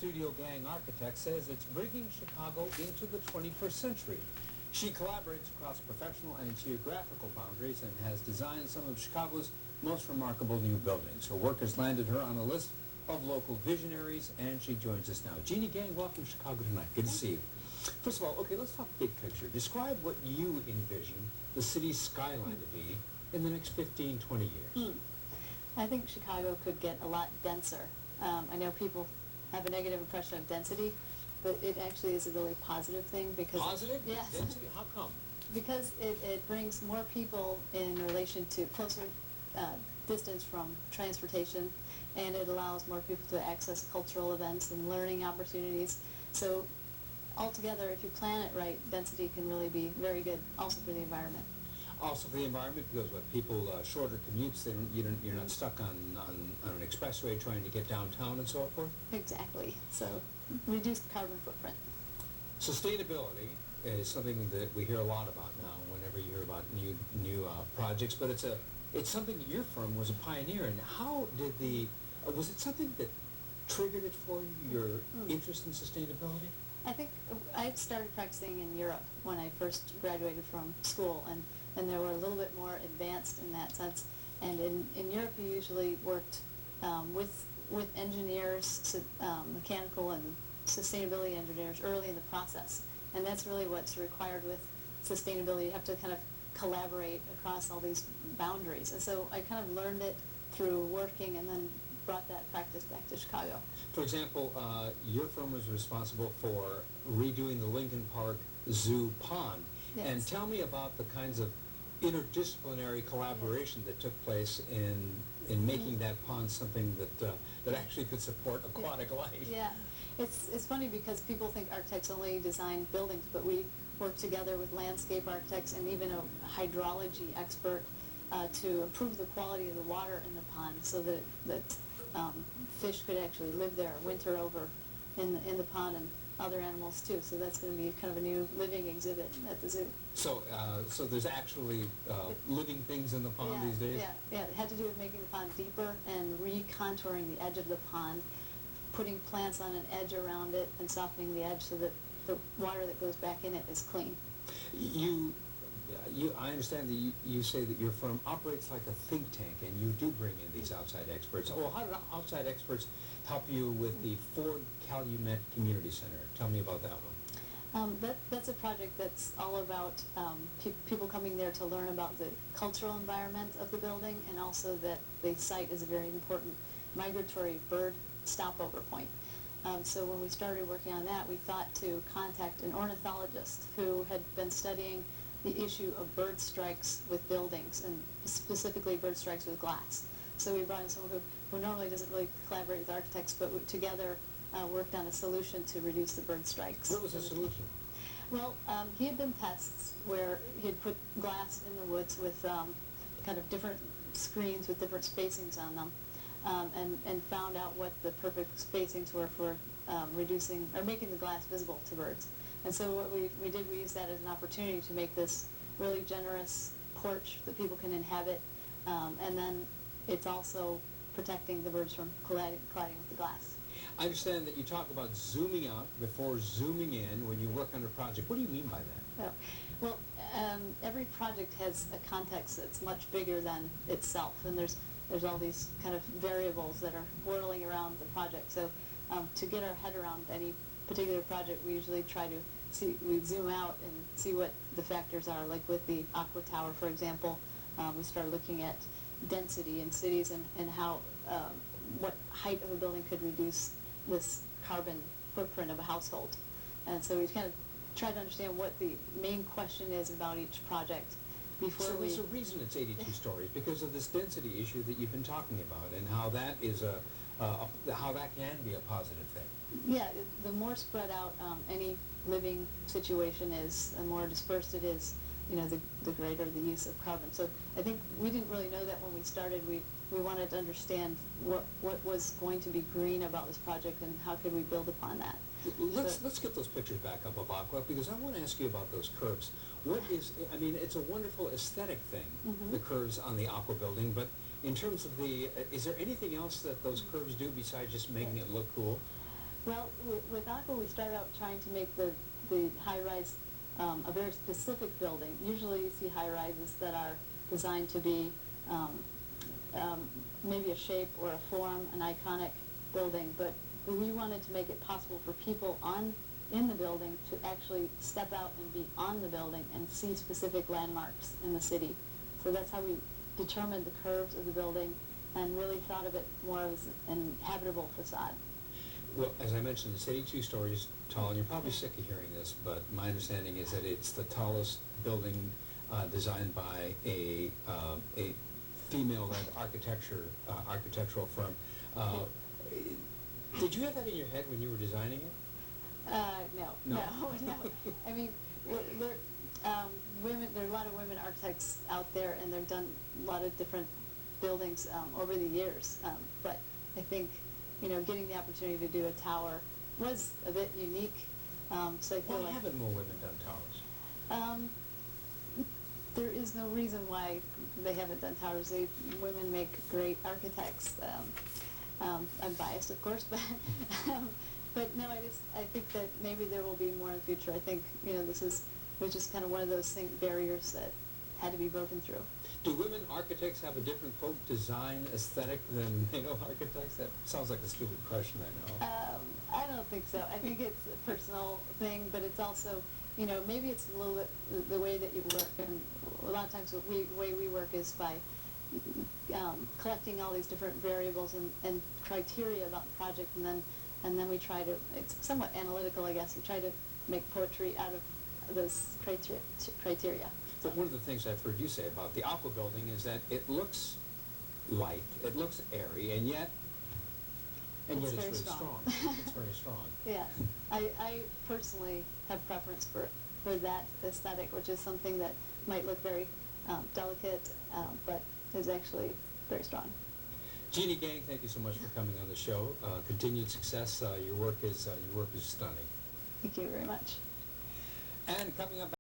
Studio Gang Architect says it's bringing Chicago into the 21st century. She collaborates across professional and geographical boundaries and has designed some of Chicago's most remarkable new buildings. Her work has landed her on a list of local visionaries, and she joins us now. Jeanne, gang, welcome to Chicago tonight. Good to see you. First of all, okay, let's talk big picture. Describe what you envision the city's skyline to be in the next 15, 20 years. I think Chicago could get a lot denser. I know people have a negative impression of density, but it actually is a really positive thing because... Positive? Yes. Density? How come? Because it brings more people in relation to closer distance from transportation, and it allows more people to access cultural events and learning opportunities. So altogether, if you plan it right, density can really be very good also for the environment. Also for the environment, because what people shorter commutes, you're not stuck on an expressway trying to get downtown and so forth. Exactly. So reduced carbon footprint. Sustainability is something that we hear a lot about now. Whenever you hear about new projects, but it's something that your firm was a pioneer in. How did was it something that triggered it for you? Your interest in sustainability? I think I started practicing in Europe when I first graduated from school, and they were a little bit more advanced in that sense. And in Europe, you usually worked with engineers, mechanical and sustainability engineers early in the process. And that's really what's required with sustainability. You have to kind of collaborate across all these boundaries. And so I kind of learned it through working and then brought that practice back to Chicago. For example, your firm was responsible for redoing the Lincoln Park Zoo pond. Yes. And tell me about the kinds of interdisciplinary collaboration that took place in making that pond something that actually could support aquatic life. Yeah, it's funny because people think architects only design buildings, but we work together with landscape architects and even a hydrology expert to improve the quality of the water in the pond so that fish could actually live there, winter over in the pond, and other animals too. So that's going to be kind of a new living exhibit at the zoo. So there's actually living things in the pond these days? Yeah. It had to do with making the pond deeper and recontouring the edge of the pond, putting plants on an edge around it and softening the edge so that the water that goes back in it is clean. I understand that you say that your firm operates like a think tank, and you do bring in these outside experts. Well, how did outside experts help you with the Ford Calumet Community Center? Tell me about that one. That's a project that's all about people coming there to learn about the cultural environment of the building, and also that the site is a very important migratory bird stopover point. So when we started working on that, we thought to contact an ornithologist who had been studying the issue of bird strikes with buildings, and specifically bird strikes with glass. So we brought in someone who normally doesn't really collaborate with architects, but we together worked on a solution to reduce the bird strikes. What was the solution? Well, he had done tests where he had put glass in the woods with kind of different screens with different spacings on them, and found out what the perfect spacings were for reducing or making the glass visible to birds. And so what we did, we used that as an opportunity to make this really generous porch that people can inhabit, and then it's also protecting the birds from colliding with the glass. I understand that you talk about zooming out before zooming in when you work on a project. What do you mean by that? Well, every project has a context that's much bigger than itself, and there's all these kind of variables that are whirling around the project. So to get our head around any particular project, we usually try to we zoom out and see what the factors are. Like with the Aqua Tower, for example, we started looking at density in cities and how what height of a building could reduce this carbon footprint of a household. And so we kind of try to understand what the main question is about each project before So there's a reason it's 82 stories, because of this density issue that you've been talking about, and how that is how that can be a positive thing. Yeah, the more spread out any living situation is, the more dispersed it is, the greater the use of carbon. So I think we didn't really know that when we started. We wanted to understand what was going to be green about this project and how could we build upon that. Let's get those pictures back up of Aqua, because I want to ask you about those curves. It's a wonderful aesthetic thing, the curves on the Aqua building, but in terms of is there anything else that those curves do besides just making it look cool? Well, with Aqua, we started out trying to make the high-rise a very specific building. Usually you see high-rises that are designed to be maybe a shape or a form, an iconic building, but we wanted to make it possible for people in the building to actually step out and be on the building and see specific landmarks in the city. So that's how we determined the curves of the building and really thought of it more as an habitable facade. Well, as I mentioned, it's 82 stories tall, and you're probably sick of hearing this, but my understanding is that it's the tallest building designed by a female-led architectural firm. Did you have that in your head when you were designing it? No. I mean, there are a lot of women architects out there, and they've done a lot of different buildings over the years. But I think, getting the opportunity to do a tower was a bit unique. So I feel Why haven't more women done towers? There is no reason why they haven't done towers. Women make great architects. I'm biased, of course, but no, I think that maybe there will be more in the future. I think this was just kind of one of those barriers that had to be broken through. Do women architects have a different, quote, design aesthetic than male architects? That sounds like a stupid question, I know. I don't think so. I think it's a personal thing, but it's also, maybe it's a little bit the way that you work. And a lot of times the way we work is by collecting all these different variables and criteria about the project, and then we try to, it's somewhat analytical, I guess, we try to make poetry out of those criteria. But one of the things I've heard you say about the Aqua building is that it looks light, it looks airy, and yet it's very really strong. It's very strong. Yeah, I personally have preference for that aesthetic, which is something that might look very delicate, but is actually very strong. Jeanne Gang, thank you so much for coming on the show. Continued success. Your work is stunning. Thank you very much. And coming up.